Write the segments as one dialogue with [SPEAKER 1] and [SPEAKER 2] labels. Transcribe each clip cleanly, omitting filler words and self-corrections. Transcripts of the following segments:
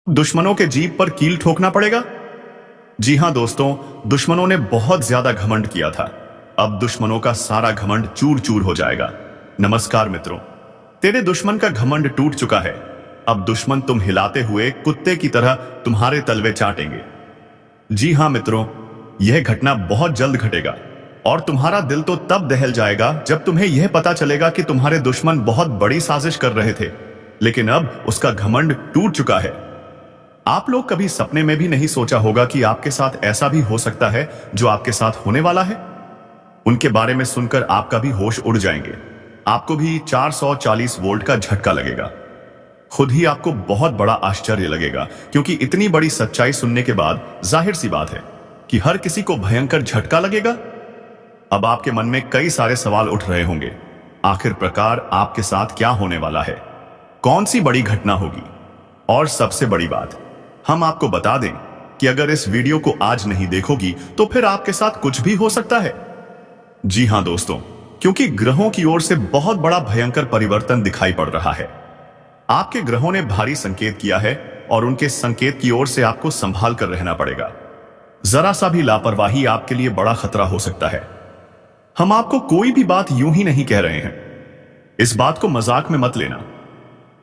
[SPEAKER 1] दुश्मनों के जीभ पर कील ठोकना पड़ेगा। जी हां दोस्तों, दुश्मनों ने बहुत ज्यादा घमंड किया था। अब दुश्मनों का सारा घमंड चूर चूर हो जाएगा। नमस्कार मित्रों, तेरे दुश्मन का घमंड टूट चुका है। अब दुश्मन तुम हिलाते हुए कुत्ते की तरह तुम्हारे तलवे चाटेंगे। जी हां मित्रों, यह घटना बहुत जल्द घटेगा और तुम्हारा दिल तो तब दहल जाएगा जब तुम्हें यह पता चलेगा कि तुम्हारे दुश्मन बहुत बड़ी साजिश कर रहे थे, लेकिन अब उसका घमंड टूट चुका है। आप लोग कभी सपने में भी नहीं सोचा होगा कि आपके साथ ऐसा भी हो सकता है जो आपके साथ होने वाला है। उनके बारे में सुनकर आपका भी होश उड़ जाएंगे। आपको भी 440 वोल्ट का झटका लगेगा। खुद ही आपको बहुत बड़ा आश्चर्य लगेगा, क्योंकि इतनी बड़ी सच्चाई सुनने के बाद जाहिर सी बात है कि हर किसी को भयंकर झटका लगेगा। अब आपके मन में कई सारे सवाल उठ रहे होंगे। आखिर प्रकार आपके साथ क्या होने वाला है? कौन सी बड़ी घटना होगी? और सबसे बड़ी बात, हम आपको बता दें कि अगर इस वीडियो को आज नहीं देखोगी तो फिर आपके साथ कुछ भी हो सकता है। जी हां दोस्तों, क्योंकि ग्रहों की ओर से बहुत बड़ा भयंकर परिवर्तन दिखाई पड़ रहा है। आपके ग्रहों ने भारी संकेत किया है और उनके संकेत की ओर से आपको संभाल कर रहना पड़ेगा। जरा सा भी लापरवाही आपके लिए बड़ा खतरा हो सकता है। हम आपको कोई भी बात यूं ही नहीं कह रहे हैं। इस बात को मजाक में मत लेना,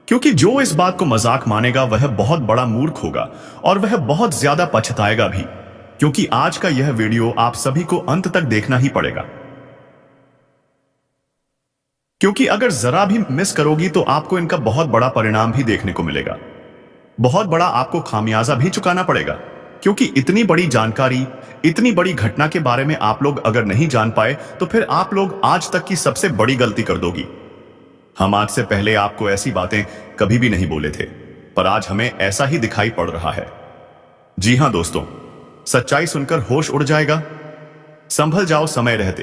[SPEAKER 1] क्योंकि जो इस बात को मजाक मानेगा वह बहुत बड़ा मूर्ख होगा और वह बहुत ज्यादा पछताएगा भी, क्योंकि आज का यह वीडियो आप सभी को अंत तक देखना ही पड़ेगा। क्योंकि अगर जरा भी मिस करोगी तो आपको इनका बहुत बड़ा परिणाम भी देखने को मिलेगा। बहुत बड़ा आपको खामियाजा भी चुकाना पड़ेगा, क्योंकि इतनी बड़ी जानकारी, इतनी बड़ी घटना के बारे में आप लोग अगर नहीं जान पाए तो फिर आप लोग आज तक की सबसे बड़ी गलती कर दोगी। हम आज से पहले आपको ऐसी बातें कभी भी नहीं बोले थे, पर आज हमें ऐसा ही दिखाई पड़ रहा है। जी हां दोस्तों, सच्चाई सुनकर होश उड़ जाएगा। संभल जाओ समय रहते,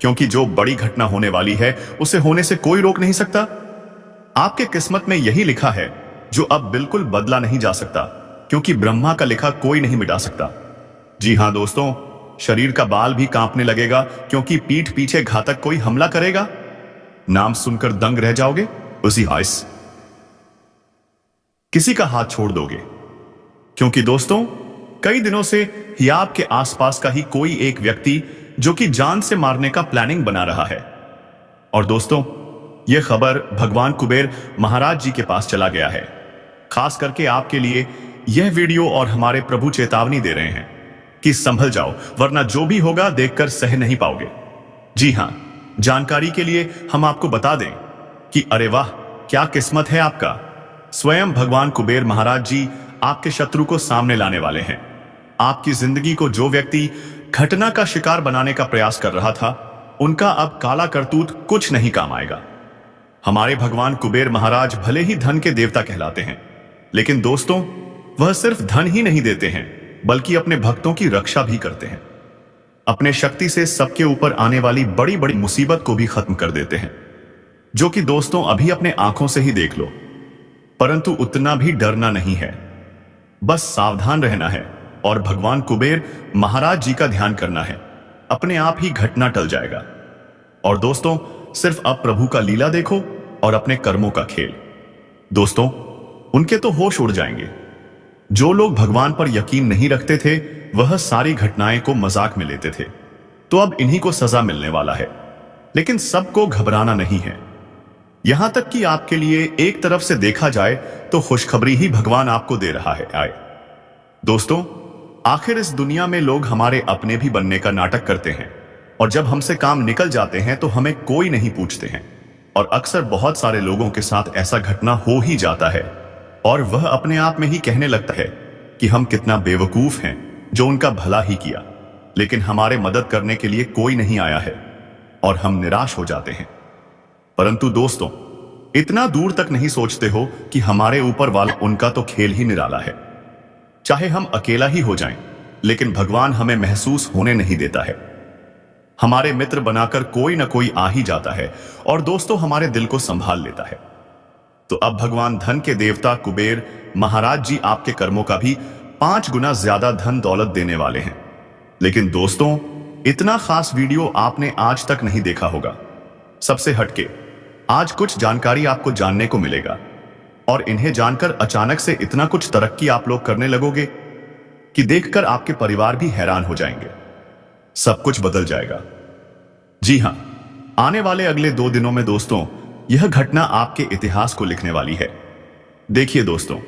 [SPEAKER 1] क्योंकि जो बड़ी घटना होने वाली है उसे होने से कोई रोक नहीं सकता। आपके किस्मत में यही लिखा है जो अब बिल्कुल बदला नहीं जा सकता, क्योंकि ब्रह्मा का लिखा कोई नहीं मिटा सकता। जी हां दोस्तों, शरीर का बाल भी कांपने लगेगा, क्योंकि पीठ पीछे घातक कोई हमला करेगा। नाम सुनकर दंग रह जाओगे। उसी आइस किसी का हाथ छोड़ दोगे, क्योंकि दोस्तों कई दिनों से ही आपके आसपास का ही कोई एक व्यक्ति जो कि जान से मारने का प्लानिंग बना रहा है। और दोस्तों, यह खबर भगवान कुबेर महाराज जी के पास चला गया है। खास करके आपके लिए यह वीडियो और हमारे प्रभु चेतावनी दे रहे हैं कि संभल जाओ, वरना जो भी होगा देखकर सह नहीं पाओगे। जी हां, जानकारी के लिए हम आपको बता दें कि अरे वाह, क्या किस्मत है आपका। स्वयं भगवान कुबेर महाराज जी आपके शत्रु को सामने लाने वाले हैं। आपकी जिंदगी को जो व्यक्ति घटना का शिकार बनाने का प्रयास कर रहा था, उनका अब काला करतूत कुछ नहीं काम आएगा। हमारे भगवान कुबेर महाराज भले ही धन के देवता कहलाते हैं, लेकिन दोस्तों वह सिर्फ धन ही नहीं देते हैं, बल्कि अपने भक्तों की रक्षा भी करते हैं। अपने शक्ति से सबके ऊपर आने वाली बड़ी बड़ी मुसीबत को भी खत्म कर देते हैं, जो कि दोस्तों अभी अपने आंखों से ही देख लो। परंतु उतना भी डरना नहीं है, बस सावधान रहना है और भगवान कुबेर महाराज जी का ध्यान करना है। अपने आप ही घटना टल जाएगा। और दोस्तों सिर्फ अब प्रभु का लीला देखो और अपने कर्मों का खेल। दोस्तों उनके तो होश उड़ जाएंगे। जो लोग भगवान पर यकीन नहीं रखते थे वह सारी घटनाएं को मजाक में लेते थे, तो अब इन्हीं को सजा मिलने वाला है। लेकिन सबको घबराना नहीं है। यहां तक कि आपके लिए एक तरफ से देखा जाए तो खुशखबरी ही भगवान आपको दे रहा है। आए दोस्तों, आखिर इस दुनिया में लोग हमारे अपने भी बनने का नाटक करते हैं, और जब हमसे काम निकल जाते हैं तो हमें कोई नहीं पूछते हैं। और अक्सर बहुत सारे लोगों के साथ ऐसा घटना हो ही जाता है और वह अपने आप में ही कहने लगता है कि हम कितना बेवकूफ हैं जो उनका भला ही किया, लेकिन हमारे मदद करने के लिए कोई नहीं आया है और हम निराश हो जाते हैं। परंतु दोस्तों इतना दूर तक नहीं सोचते हो कि हमारे ऊपर वाला उनका तो खेल ही निराला है। चाहे हम अकेला ही हो जाएं, लेकिन भगवान हमें महसूस होने नहीं देता है। हमारे मित्र बनाकर कोई ना कोई आ ही जाता है और दोस्तों हमारे दिल को संभाल लेता है। तो अब भगवान धन के देवता कुबेर महाराज जी आपके कर्मों का भी 5 गुना ज्यादा धन दौलत देने वाले हैं। लेकिन दोस्तों इतना खास वीडियो आपने आज तक नहीं देखा होगा। सबसे हटके आज कुछ जानकारी आपको जानने को मिलेगा। और इन्हें जानकर अचानक से इतना कुछ तरक्की आप लोग करने लगोगे कि देखकर आपके परिवार भी हैरान हो जाएंगे। सब कुछ बदल जाएगा। जी हां, आने वाले अगले 2 दिनों में दोस्तों यह घटना आपके इतिहास को लिखने वाली है। देखिए दोस्तों,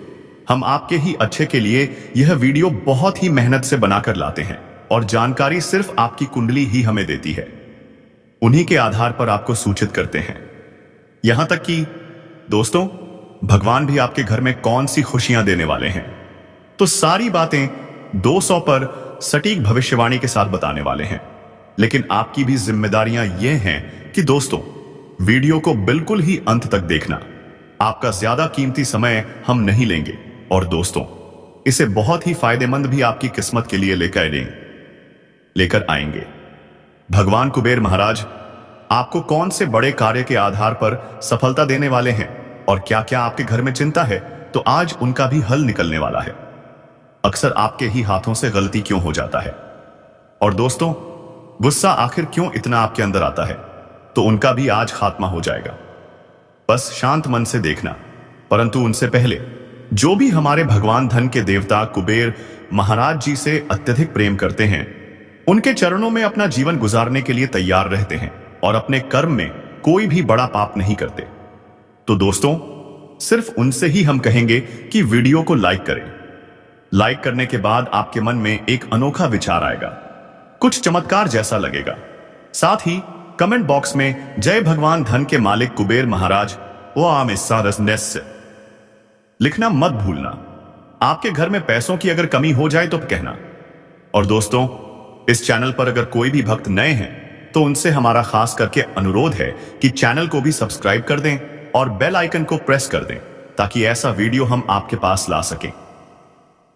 [SPEAKER 1] हम आपके ही अच्छे के लिए यह वीडियो बहुत ही मेहनत से बनाकर लाते हैं और जानकारी सिर्फ आपकी कुंडली ही हमें देती है। उन्हीं के आधार पर आपको सूचित करते हैं। यहां तक कि दोस्तों भगवान भी आपके घर में कौन सी खुशियां देने वाले हैं, तो सारी बातें 200 पर सटीक भविष्यवाणी के साथ बताने वाले हैं। लेकिन आपकी भी जिम्मेदारियां ये हैं कि दोस्तों वीडियो को बिल्कुल ही अंत तक देखना। आपका ज्यादा कीमती समय हम नहीं लेंगे और दोस्तों इसे बहुत ही फायदेमंद भी आपकी किस्मत के लिए लेकर आएंगे। भगवान कुबेर महाराज आपको कौन से बड़े कार्य के आधार पर सफलता देने वाले हैं और क्या क्या आपके घर में चिंता है, तो आज उनका भी हल निकलने वाला है। अक्सर आपके ही हाथों से गलती क्यों हो जाता है और दोस्तों गुस्सा आखिर क्यों इतना आपके अंदर आता है, तो उनका भी आज खात्मा हो जाएगा। बस शांत मन से देखना। परंतु उनसे पहले जो भी हमारे भगवान धन के देवता कुबेर महाराज जी से अत्यधिक प्रेम करते हैं, उनके चरणों में अपना जीवन गुजारने के लिए तैयार रहते हैं और अपने कर्म में कोई भी बड़ा पाप नहीं करते, तो दोस्तों सिर्फ उनसे ही हम कहेंगे कि वीडियो को लाइक करें। लाइक करने के बाद आपके मन में एक अनोखा विचार आएगा, कुछ चमत्कार जैसा लगेगा। साथ ही कमेंट बॉक्स में जय भगवान धन के मालिक कुबेर महाराज वो आम लिखना मत भूलना। आपके घर में पैसों की अगर कमी हो जाए तो कहना। और दोस्तों इस चैनल पर अगर कोई भी भक्त नए हैं तो उनसे हमारा खास करके अनुरोध है कि चैनल को भी सब्सक्राइब कर दें और बेल आइकन को प्रेस कर दें ताकि ऐसा वीडियो हम आपके पास ला सकें।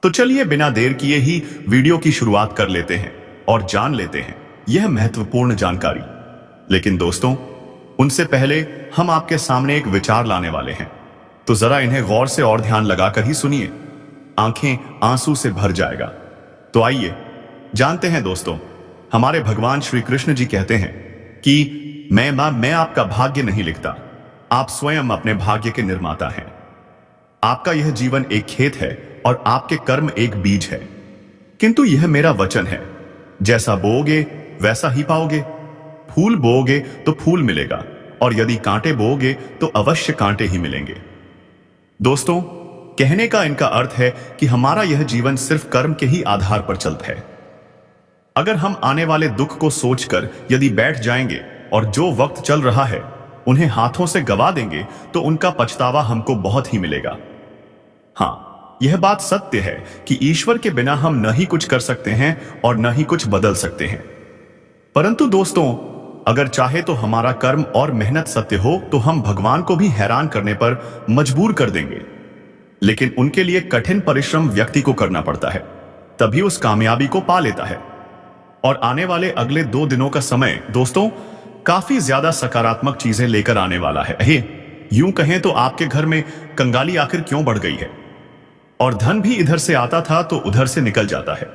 [SPEAKER 1] तो चलिए बिना देर किए ही वीडियो की शुरुआत कर लेते हैं और जान लेते हैं यह महत्वपूर्ण जानकारी। लेकिन दोस्तों उनसे पहले हम आपके सामने एक विचार लाने वाले हैं, तो जरा इन्हें गौर से और ध्यान लगाकर ही सुनिए, आंखें आंसू से भर जाएगा। तो आइए जानते हैं दोस्तों, हमारे भगवान श्री कृष्ण जी कहते हैं कि मैं आपका भाग्य नहीं लिखता, आप स्वयं अपने भाग्य के निर्माता हैं। आपका यह जीवन एक खेत है और आपके कर्म एक बीज है, किंतु यह मेरा वचन है, जैसा बोओगे वैसा ही पाओगे। फूल बोओगे तो फूल मिलेगा और यदि कांटे बोओगे तो अवश्य कांटे ही मिलेंगे। दोस्तों कहने का इनका अर्थ है कि हमारा यह जीवन सिर्फ कर्म के ही आधार पर चलता है। अगर हम आने वाले दुख को सोचकर यदि बैठ जाएंगे और जो वक्त चल रहा है उन्हें हाथों से गवा देंगे तो उनका पछतावा हमको बहुत ही मिलेगा। हाँ, यह बात सत्य है कि ईश्वर के बिना हम न ही कुछ कर सकते हैं और न ही कुछ बदल सकते हैं। परंतु दोस्तों अगर चाहे तो हमारा कर्म और मेहनत सत्य हो तो हम भगवान को भी हैरान करने पर मजबूर कर देंगे। लेकिन उनके लिए कठिन परिश्रम व्यक्ति को करना पड़ता है, तभी उस कामयाबी को पा लेता है। और आने वाले अगले 2 दिनों का समय दोस्तों काफी ज्यादा सकारात्मक चीजें लेकर आने वाला है। यूं कहें तो आपके घर में कंगाली आखिर क्यों बढ़ गई है और धन भी इधर से आता था तो उधर से निकल जाता है।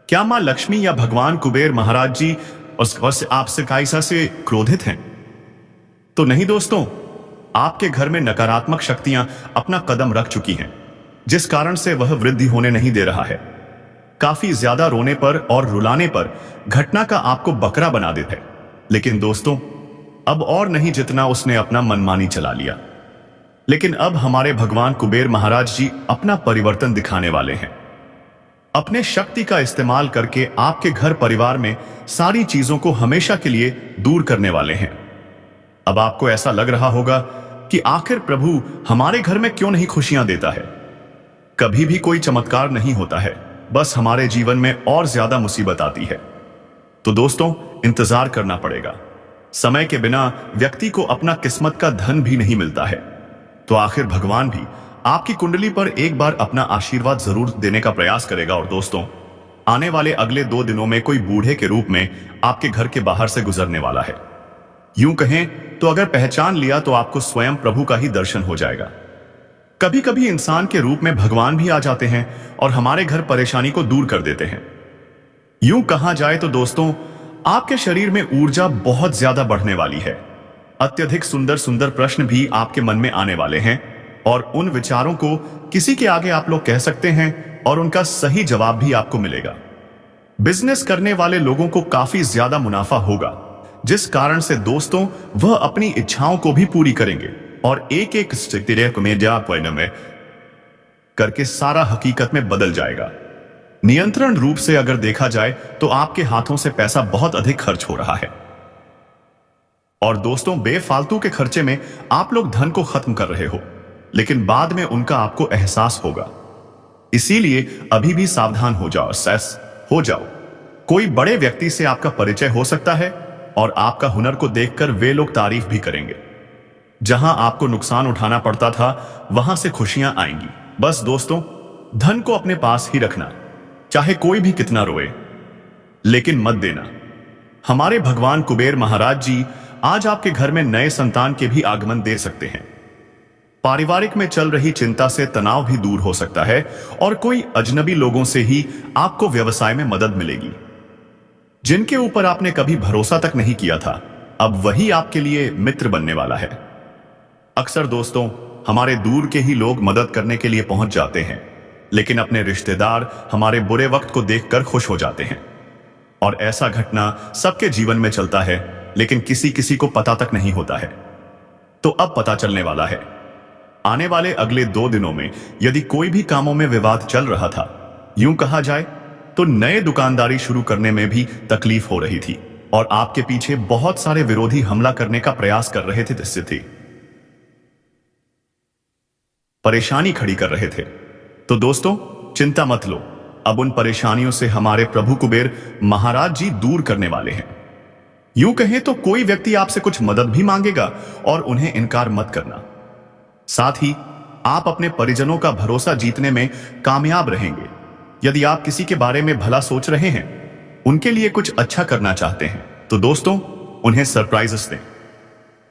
[SPEAKER 1] क्या मां लक्ष्मी या भगवान कुबेर महाराज जी आपसे कायसा से क्रोधित हैं? तो नहीं दोस्तों, आपके घर में नकारात्मक शक्तियां अपना कदम रख चुकी हैं, जिस कारण से वह वृद्धि होने नहीं दे रहा है। काफी ज्यादा रोने पर और रुलाने पर घटना का आपको बकरा बना देता है। लेकिन दोस्तों अब और नहीं जितना उसने अपना मनमानी चला लिया। लेकिन अब हमारे भगवान कुबेर महाराज जी अपना परिवर्तन दिखाने वाले हैं। अपने शक्ति का इस्तेमाल करके आपके घर परिवार में सारी चीजों को हमेशा के लिए दूर करने वाले हैं। अब आपको ऐसा लग रहा होगा कि आखिर प्रभु हमारे घर में क्यों नहीं खुशियां देता है। कभी भी कोई चमत्कार नहीं होता है, बस हमारे जीवन में और ज्यादा मुसीबत आती है। तो दोस्तों इंतजार करना पड़ेगा। समय के बिना व्यक्ति को अपना किस्मत का धन भी नहीं मिलता है। तो आखिर भगवान भी आपकी कुंडली पर एक बार अपना आशीर्वाद जरूर देने का प्रयास करेगा। और दोस्तों आने वाले अगले 2 दिनों में कोई बूढ़े के रूप में आपके घर के बाहर से गुजरने वाला है। यूं कहें तो अगर पहचान लिया तो आपको स्वयं प्रभु का ही दर्शन हो जाएगा। कभी कभी इंसान के रूप में भगवान भी आ जाते हैं और हमारे घर परेशानी को दूर कर देते हैं। यूं कहा जाए तो दोस्तों आपके शरीर में ऊर्जा बहुत ज्यादा बढ़ने वाली है। अत्यधिक सुंदर सुंदर प्रश्न भी आपके मन में आने वाले हैं और उन विचारों को किसी के आगे आप लोग कह सकते हैं और उनका सही जवाब भी आपको मिलेगा। बिजनेस करने वाले लोगों को काफी ज्यादा मुनाफा होगा, जिस कारण से दोस्तों वह अपनी इच्छाओं को भी पूरी करेंगे और एक एक में करके सारा हकीकत में बदल जाएगा। नियंत्रण रूप से अगर देखा जाए तो आपके हाथों से पैसा बहुत अधिक खर्च हो रहा है और दोस्तों बेफालतू के खर्चे में आप लोग धन को खत्म कर रहे हो, लेकिन बाद में उनका आपको एहसास होगा। इसीलिए अभी भी सावधान हो जाओ, सैस हो जाओ। कोई बड़े व्यक्ति से आपका परिचय हो सकता है और आपका हुनर को देखकर वे लोग तारीफ भी करेंगे। जहां आपको नुकसान उठाना पड़ता था वहां से खुशियां आएंगी। बस दोस्तों धन को अपने पास ही रखना, चाहे कोई भी कितना रोए, लेकिन मत देना। हमारे भगवान कुबेर महाराज जी आज आपके घर में नए संतान के भी आगमन दे सकते हैं। पारिवारिक में चल रही चिंता से तनाव भी दूर हो सकता है और कोई अजनबी लोगों से ही आपको व्यवसाय में मदद मिलेगी। जिनके ऊपर आपने कभी भरोसा तक नहीं किया था, अब वही आपके लिए मित्र बनने वाला है। अक्सर दोस्तों हमारे दूर के ही लोग मदद करने के लिए पहुंच जाते हैं, लेकिन अपने रिश्तेदार हमारे बुरे वक्त को देखकर खुश हो जाते हैं। और ऐसा घटना सबके जीवन में चलता है, लेकिन किसी किसी को पता तक नहीं होता है। तो अब पता चलने वाला है। आने वाले अगले 2 दिनों में यदि कोई भी कामों में विवाद चल रहा था, यूं कहा जाए तो नए दुकानदारी शुरू करने में भी तकलीफ हो रही थी और आपके पीछे बहुत सारे विरोधी हमला करने का प्रयास कर रहे थे, जिससे थी परेशानी खड़ी कर रहे थे, तो दोस्तों चिंता मत लो। अब उन परेशानियों से हमारे प्रभु कुबेर महाराज जी दूर करने वाले हैं। यूं कहें तो कोई व्यक्ति आपसे कुछ मदद भी मांगेगा और उन्हें इनकार मत करना। साथ ही आप अपने परिजनों का भरोसा जीतने में कामयाब रहेंगे। यदि आप किसी के बारे में भला सोच रहे हैं, उनके लिए कुछ अच्छा करना चाहते हैं, तो दोस्तों उन्हें सरप्राइजेस दें।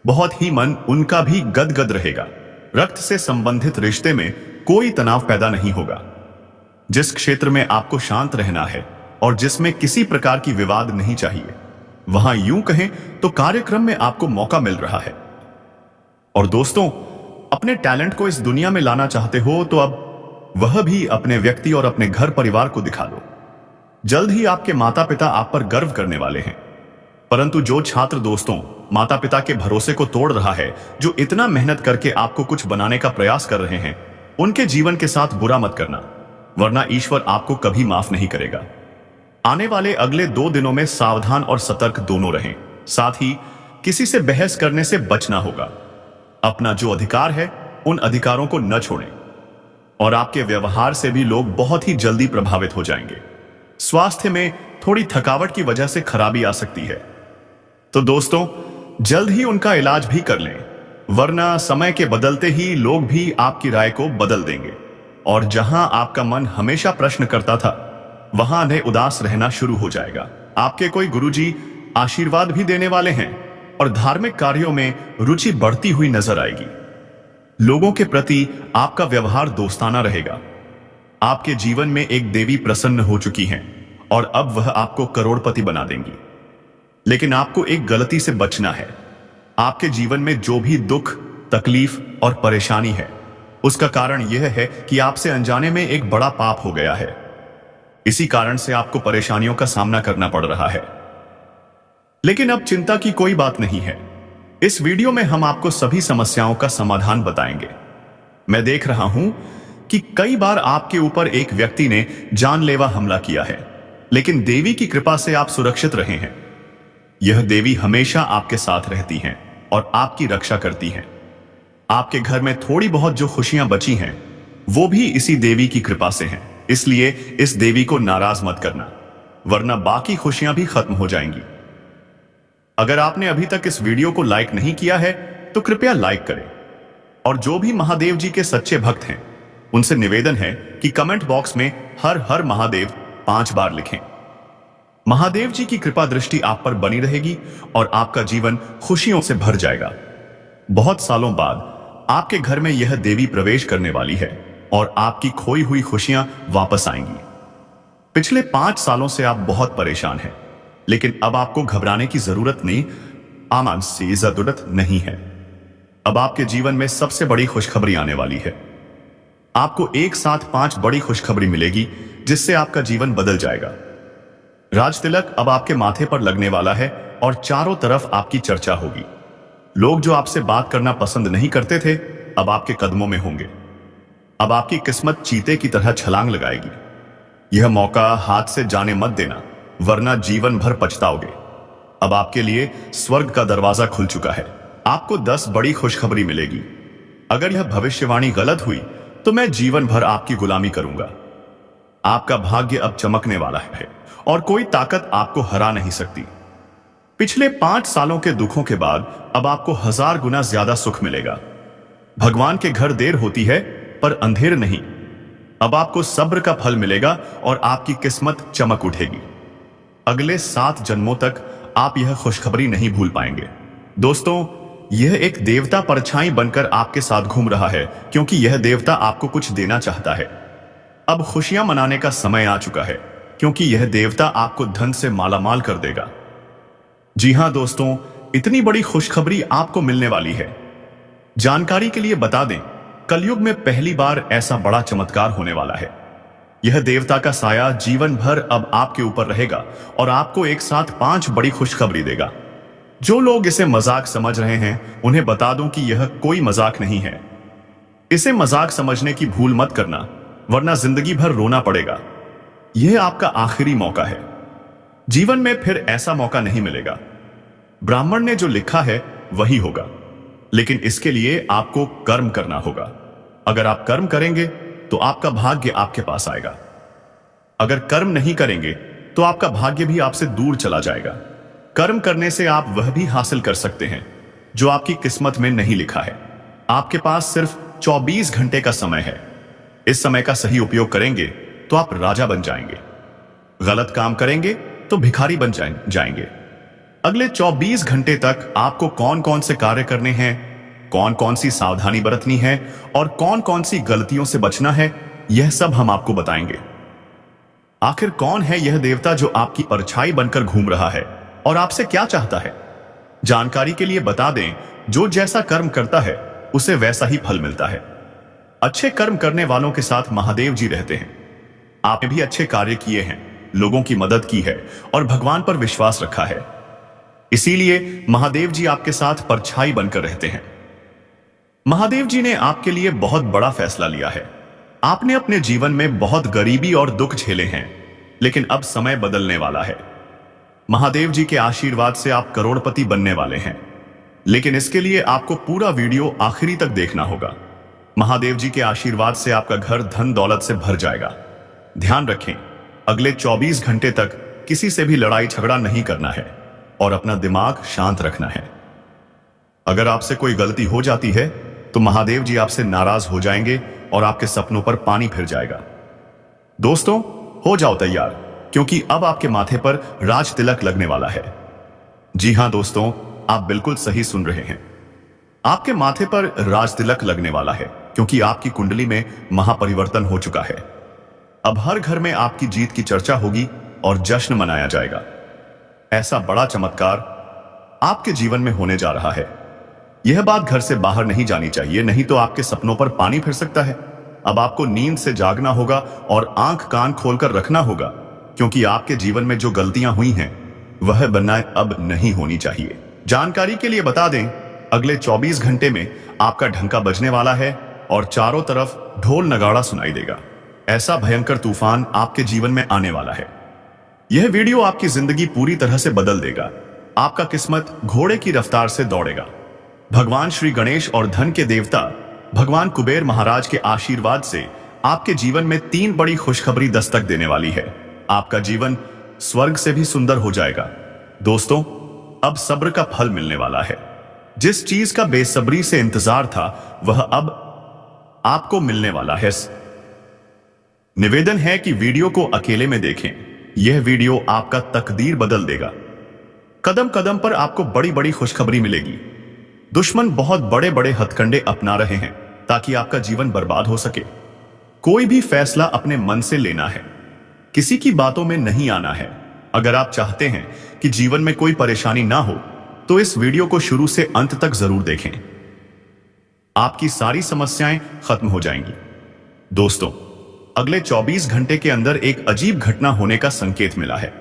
[SPEAKER 1] बहुत ही मन उनका भी गदगद रहेगा। रक्त से संबंधित रिश्ते में कोई तनाव पैदा नहीं होगा। जिस क्षेत्र में आपको शांत रहना है और जिसमें किसी प्रकार की विवाद नहीं चाहिए, वहां यूं कहें तो कार्यक्रम में आपको मौका मिल रहा है। और दोस्तों अपने टैलेंट को इस दुनिया में लाना चाहते हो तो अब वह भी अपने व्यक्ति और अपने घर परिवार को दिखा दो। जल्द ही आपके माता पिता आप पर गर्व करने वाले हैं। परंतु जो छात्र दोस्तों माता पिता के भरोसे को तोड़ रहा है, जो इतना मेहनत करके आपको कुछ बनाने का प्रयास कर रहे हैं, उनके जीवन के साथ बुरा मत करना, वरना ईश्वर आपको कभी माफ नहीं करेगा। आने वाले अगले 2 दिनों में सावधान और सतर्क दोनों रहें। साथ ही किसी से बहस करने से बचना होगा। अपना जो अधिकार है उन अधिकारों को न छोड़ें और आपके व्यवहार से भी लोग बहुत ही जल्दी प्रभावित हो जाएंगे। स्वास्थ्य में थोड़ी थकावट की वजह से खराबी आ सकती है, तो दोस्तों जल्द ही उनका इलाज भी कर लें, वरना समय के बदलते ही लोग भी आपकी राय को बदल देंगे और जहां आपका मन हमेशा प्रश्न करता था, वहां उन्हें उदास रहना शुरू हो जाएगा। आपके कोई गुरुजी आशीर्वाद भी देने वाले हैं और धार्मिक कार्यों में रुचि बढ़ती हुई नजर आएगी। लोगों के प्रति आपका व्यवहार दोस्ताना रहेगा। आपके जीवन में एक देवी प्रसन्न हो चुकी हैं और अब वह आपको करोड़पति बना देंगी। लेकिन आपको एक गलती से बचना है। आपके जीवन में जो भी दुख, तकलीफ और परेशानी है, उसका कारण यह है कि आपसे अनजाने में एक बड़ा पाप हो गया है। इसी कारण से आपको परेशानियों का सामना करना पड़ रहा है। लेकिन अब चिंता की कोई बात नहीं है। इस वीडियो में हम आपको सभी समस्याओं का समाधान बताएंगे। मैं देख रहा हूं कि कई बार आपके ऊपर एक व्यक्ति ने जानलेवा हमला किया है, लेकिन देवी की कृपा से आप सुरक्षित रहे हैं। यह देवी हमेशा आपके साथ रहती हैं और आपकी रक्षा करती हैं। आपके घर में थोड़ी बहुत जो खुशियां बची हैं, वो भी इसी देवी की कृपा से हैं। इसलिए इस देवी को नाराज मत करना, वरना बाकी खुशियां भी खत्म हो जाएंगी। अगर आपने अभी तक इस वीडियो को लाइक नहीं किया है तो कृपया लाइक करें और जो भी महादेव जी के सच्चे भक्त हैं उनसे निवेदन है कि कमेंट बॉक्स में हर हर महादेव 5 बार लिखें। महादेव जी की कृपा दृष्टि आप पर बनी रहेगी और आपका जीवन खुशियों से भर जाएगा। बहुत सालों बाद आपके घर में यह देवी प्रवेश करने वाली है और आपकी खोई हुई खुशियां वापस आएंगी। पिछले 5 सालों से आप बहुत परेशान हैं, लेकिन अब आपको घबराने की जरूरत नहीं, आमान से जरूरत नहीं है। अब आपके जीवन में सबसे बड़ी खुशखबरी आने वाली है। आपको एक साथ 5 बड़ी खुशखबरी मिलेगी जिससे आपका जीवन बदल जाएगा। राज तिलक अब आपके माथे पर लगने वाला है और चारों तरफ आपकी चर्चा होगी। लोग जो आपसे बात करना पसंद नहीं करते थे अब आपके कदमों में होंगे। अब आपकी किस्मत चीते की तरह छलांग लगाएगी। यह मौका हाथ से जाने मत देना, वरना जीवन भर पछताओगे। अब आपके लिए स्वर्ग का दरवाजा खुल चुका है। आपको 10 बड़ी खुशखबरी मिलेगी। अगर यह भविष्यवाणी गलत हुई तो मैं जीवन भर आपकी गुलामी करूंगा। आपका भाग्य अब चमकने वाला है और कोई ताकत आपको हरा नहीं सकती। पिछले 5 सालों के दुखों के बाद अब आपको 1000 गुना ज्यादा सुख मिलेगा। भगवान के घर देर होती है पर अंधेर नहीं। अब आपको सब्र का फल मिलेगा और आपकी किस्मत चमक उठेगी। अगले 7 जन्मों तक आप यह खुशखबरी नहीं भूल पाएंगे। दोस्तों, यह एक देवता परछाई बनकर आपके साथ घूम रहा है, क्योंकि यह देवता आपको कुछ देना चाहता है। अब खुशियां मनाने का समय आ चुका है, क्योंकि यह देवता आपको धन से मालामाल कर देगा। जी हां दोस्तों, इतनी बड़ी खुशखबरी आपको मिलने वाली है। जानकारी के लिए बता दें, कलयुग में पहली बार ऐसा बड़ा चमत्कार होने वाला है। यह देवता का साया जीवन भर अब आपके ऊपर रहेगा और आपको एक साथ 5 बड़ी खुशखबरी देगा। जो लोग इसे मजाक समझ रहे हैं उन्हें बता दूं कि यह कोई मजाक नहीं है। इसे मजाक समझने की भूल मत करना, वरना जिंदगी भर रोना पड़ेगा। यह आपका आखिरी मौका है। जीवन में फिर ऐसा मौका नहीं मिलेगा। ब्राह्मण ने जो लिखा है वही होगा, लेकिन इसके लिए आपको कर्म करना होगा। अगर आप कर्म करेंगे तो आपका भाग्य आपके पास आएगा। अगर कर्म नहीं करेंगे तो आपका भाग्य भी आपसे दूर चला जाएगा। कर्म करने से आप वह भी हासिल कर सकते हैं जो आपकी किस्मत में नहीं लिखा है। आपके पास सिर्फ 24 घंटे का समय है। इस समय का सही उपयोग करेंगे तो आप राजा बन जाएंगे। गलत काम करेंगे तो भिखारी बन जाएंगे। अगले 24 घंटे तक आपको कौन कौन से कार्य करने हैं, कौन कौन सी सावधानी बरतनी है और कौन कौन सी गलतियों से बचना है, यह सब हम आपको बताएंगे। आखिर कौन है यह देवता जो आपकी परछाई बनकर घूम रहा है और आपसे क्या चाहता है? जानकारी के लिए बता दें, जो जैसा कर्म करता है उसे वैसा ही फल मिलता है। अच्छे कर्म करने वालों के साथ महादेव जी रहते हैं। आपने भी अच्छे कार्य किए हैं, लोगों की मदद की है और भगवान पर विश्वास रखा है, इसीलिए महादेव जी आपके साथ परछाई बनकर रहते हैं। महादेव जी ने आपके लिए बहुत बड़ा फैसला लिया है। आपने अपने जीवन में बहुत गरीबी और दुख झेले हैं, लेकिन अब समय बदलने वाला है। महादेव जी के आशीर्वाद से आप करोड़पति बनने वाले हैं, लेकिन इसके लिए आपको पूरा वीडियो आखिरी तक देखना होगा। महादेव जी के आशीर्वाद से आपका घर धन दौलत से भर जाएगा। ध्यान रखें, अगले 24 घंटे तक किसी से भी लड़ाई झगड़ा नहीं करना है और अपना दिमाग शांत रखना है। अगर आपसे कोई गलती हो जाती है तो महादेव जी आपसे नाराज हो जाएंगे और आपके सपनों पर पानी फिर जाएगा। दोस्तों, हो जाओ तैयार, क्योंकि अब आपके माथे पर राज तिलक लगने वाला है। जी हां दोस्तों, आप बिल्कुल सही सुन रहे हैं। आपके माथे पर राज तिलक लगने वाला है, क्योंकि आपकी कुंडली में महापरिवर्तन हो चुका है। अब हर घर में आपकी जीत की चर्चा होगी और जश्न मनाया जाएगा। ऐसा बड़ा चमत्कार आपके जीवन में होने जा रहा है। यह बात घर से बाहर नहीं जानी चाहिए, नहीं तो आपके सपनों पर पानी फिर सकता है। अब आपको नींद से जागना होगा और आंख कान खोलकर रखना होगा, क्योंकि आपके जीवन में जो गलतियां हुई हैं वह बनना अब नहीं होनी चाहिए। जानकारी के लिए बता दें, अगले 24 घंटे में आपका ढंका बजने वाला है और चारों तरफ ढोल नगाड़ा सुनाई देगा। ऐसा भयंकर तूफान आपके जीवन में आने वाला है। यह वीडियो आपकी जिंदगी पूरी तरह से बदल देगा। आपका किस्मत घोड़े की रफ्तार से दौड़ेगा। भगवान श्री गणेश और धन के देवता भगवान कुबेर महाराज के आशीर्वाद से आपके जीवन में 3 बड़ी खुशखबरी दस्तक देने वाली है। आपका जीवन स्वर्ग से भी सुंदर हो जाएगा। दोस्तों, अब सब्र का फल मिलने वाला है। जिस चीज का बेसब्री से इंतजार था वह अब आपको मिलने वाला है। निवेदन है कि वीडियो को अकेले में देखें। यह वीडियो आपका तकदीर बदल देगा। कदम कदम पर आपको बड़ी बड़ी खुशखबरी मिलेगी। दुश्मन बहुत बड़े बड़े हथकंडे अपना रहे हैं ताकि आपका जीवन बर्बाद हो सके। कोई भी फैसला अपने मन से लेना है, किसी की बातों में नहीं आना है। अगर आप चाहते हैं कि जीवन में कोई परेशानी ना हो तो इस वीडियो को शुरू से अंत तक जरूर देखें। आपकी सारी समस्याएं खत्म हो जाएंगी। दोस्तों, अगले 24 घंटे के अंदर एक अजीब घटना होने का संकेत मिला है।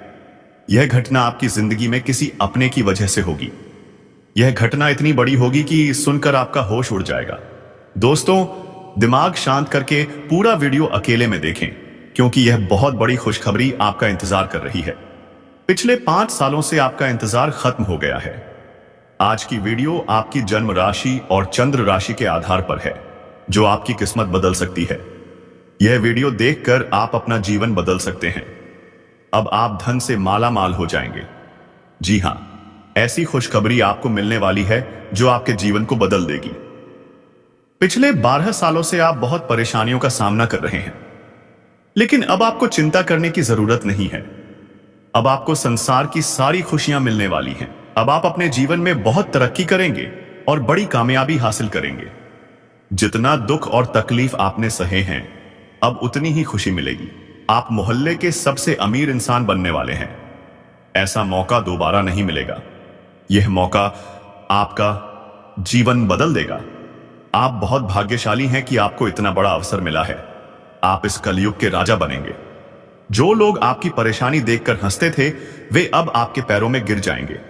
[SPEAKER 1] यह घटना आपकी जिंदगी में किसी अपने की वजह से होगी। यह घटना इतनी बड़ी होगी कि सुनकर आपका होश उड़ जाएगा। दोस्तों, दिमाग शांत करके पूरा वीडियो अकेले में देखें, क्योंकि यह बहुत बड़ी खुशखबरी आपका इंतजार कर रही है। पिछले 5 सालों से आपका इंतजार खत्म हो गया है। आज की वीडियो आपकी जन्म राशि और चंद्र राशि के आधार पर है, जो आपकी किस्मत बदल सकती है। यह वीडियो देखकर आप अपना जीवन बदल सकते हैं। अब आप धन से माला माल हो जाएंगे। जी हां, ऐसी खुशखबरी आपको मिलने वाली है जो आपके जीवन को बदल देगी। पिछले 12 सालों से आप बहुत परेशानियों का सामना कर रहे हैं, लेकिन अब आपको चिंता करने की जरूरत नहीं है। अब आपको संसार की सारी खुशियां मिलने वाली हैं। अब आप अपने जीवन में बहुत तरक्की करेंगे और बड़ी कामयाबी हासिल करेंगे। जितना दुख और तकलीफ आपने सहे हैं, अब उतनी ही खुशी मिलेगी। आप मोहल्ले के सबसे अमीर इंसान बनने वाले हैं। ऐसा मौका दोबारा नहीं मिलेगा। यह मौका आपका जीवन बदल देगा। आप बहुत भाग्यशाली हैं कि आपको इतना बड़ा अवसर मिला है। आप इस कलयुग के राजा बनेंगे। जो लोग आपकी परेशानी देखकर हंसते थे, वे अब आपके पैरों में गिर जाएंगे।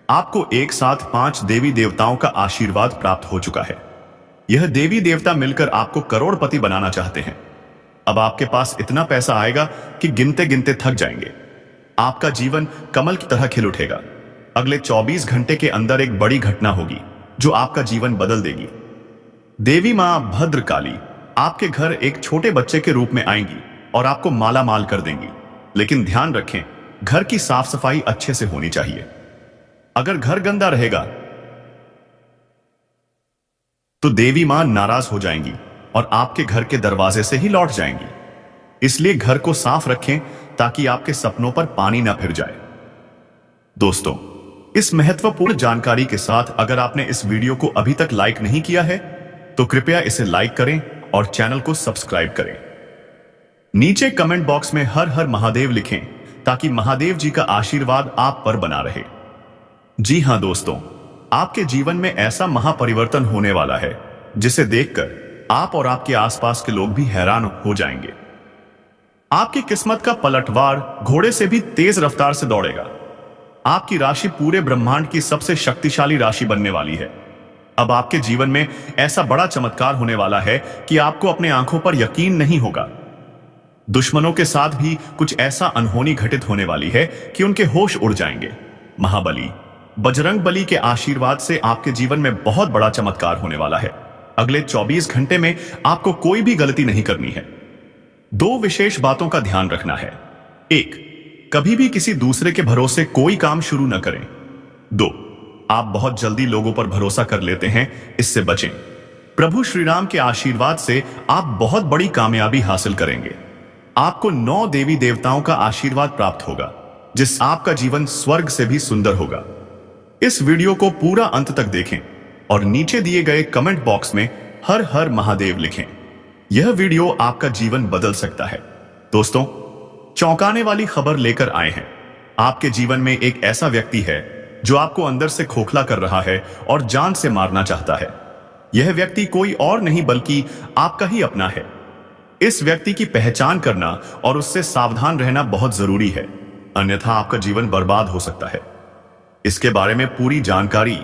[SPEAKER 1] आपको एक साथ 5 देवी देवताओं का आशीर्वाद प्राप्त हो चुका है। यह देवी देवता मिलकर आपको करोड़पति बनाना चाहते हैं। अब आपके पास इतना पैसा आएगा कि गिनते गिनते थक जाएंगे। आपका जीवन कमल की तरह खिल उठेगा। अगले 24 घंटे के अंदर एक बड़ी घटना होगी जो आपका जीवन बदल देगी। देवी मां भद्रकाली आपके घर एक छोटे बच्चे के रूप में आएंगी और आपको माला माल कर देंगी। लेकिन ध्यान रखें, घर की साफ सफाई अच्छे से होनी चाहिए। अगर घर गंदा रहेगा तो देवी मां नाराज हो जाएंगी और आपके घर के दरवाजे से ही लौट जाएंगी। इसलिए घर को साफ रखें ताकि आपके सपनों पर पानी ना फिर जाए। दोस्तों, इस महत्वपूर्ण जानकारी के साथ अगर आपने इस वीडियो को अभी तक लाइक नहीं किया है तो कृपया इसे लाइक करें और चैनल को सब्सक्राइब करें। नीचे कमेंट बॉक्स में हर हर महादेव लिखें ताकि महादेव जी का आशीर्वाद आप पर बना रहे। जी हां दोस्तों, आपके जीवन में ऐसा महापरिवर्तन होने वाला है जिसे देखकर आप और आपके आसपास के लोग भी हैरान हो जाएंगे। आपकी किस्मत का पलटवार घोड़े से भी तेज रफ्तार से दौड़ेगा। आपकी राशि पूरे ब्रह्मांड की सबसे शक्तिशाली राशि बनने वाली है। अब आपके जीवन में ऐसा बड़ा चमत्कार होने वाला है कि आपको अपने आंखों पर यकीन नहीं होगा। दुश्मनों के साथ भी कुछ ऐसा अनहोनी घटित होने वाली है कि उनके होश उड़ जाएंगे। महाबली, बजरंग बली के आशीर्वाद से आपके जीवन में बहुत बड़ा चमत्कार होने वाला है। अगले 24 घंटे में आपको कोई भी गलती नहीं करनी है। 2 विशेष बातों का ध्यान रखना है। 1, कभी भी किसी दूसरे के भरोसे कोई काम शुरू न करें। 2, आप बहुत जल्दी लोगों पर भरोसा कर लेते हैं, इससे बचें। प्रभु श्री राम के आशीर्वाद से आप बहुत बड़ी कामयाबी हासिल करेंगे। आपको 9 देवी देवताओं का आशीर्वाद प्राप्त होगा, जिससे आपका जीवन स्वर्ग से भी सुंदर होगा। इस वीडियो को पूरा अंत तक देखें और नीचे दिए गए कमेंट बॉक्स में हर हर महादेव लिखें। यह वीडियो आपका जीवन बदल सकता है। दोस्तों, चौंकाने वाली खबर लेकर आए हैं। आपके जीवन में एक ऐसा व्यक्ति है जो आपको अंदर से खोखला कर रहा है और जान से मारना चाहता है। यह व्यक्ति कोई और नहीं बल्कि आपका ही अपना है। इस व्यक्ति की पहचान करना और उससे सावधान रहना बहुत जरूरी है, अन्यथा आपका जीवन बर्बाद हो सकता है। इसके बारे में पूरी जानकारी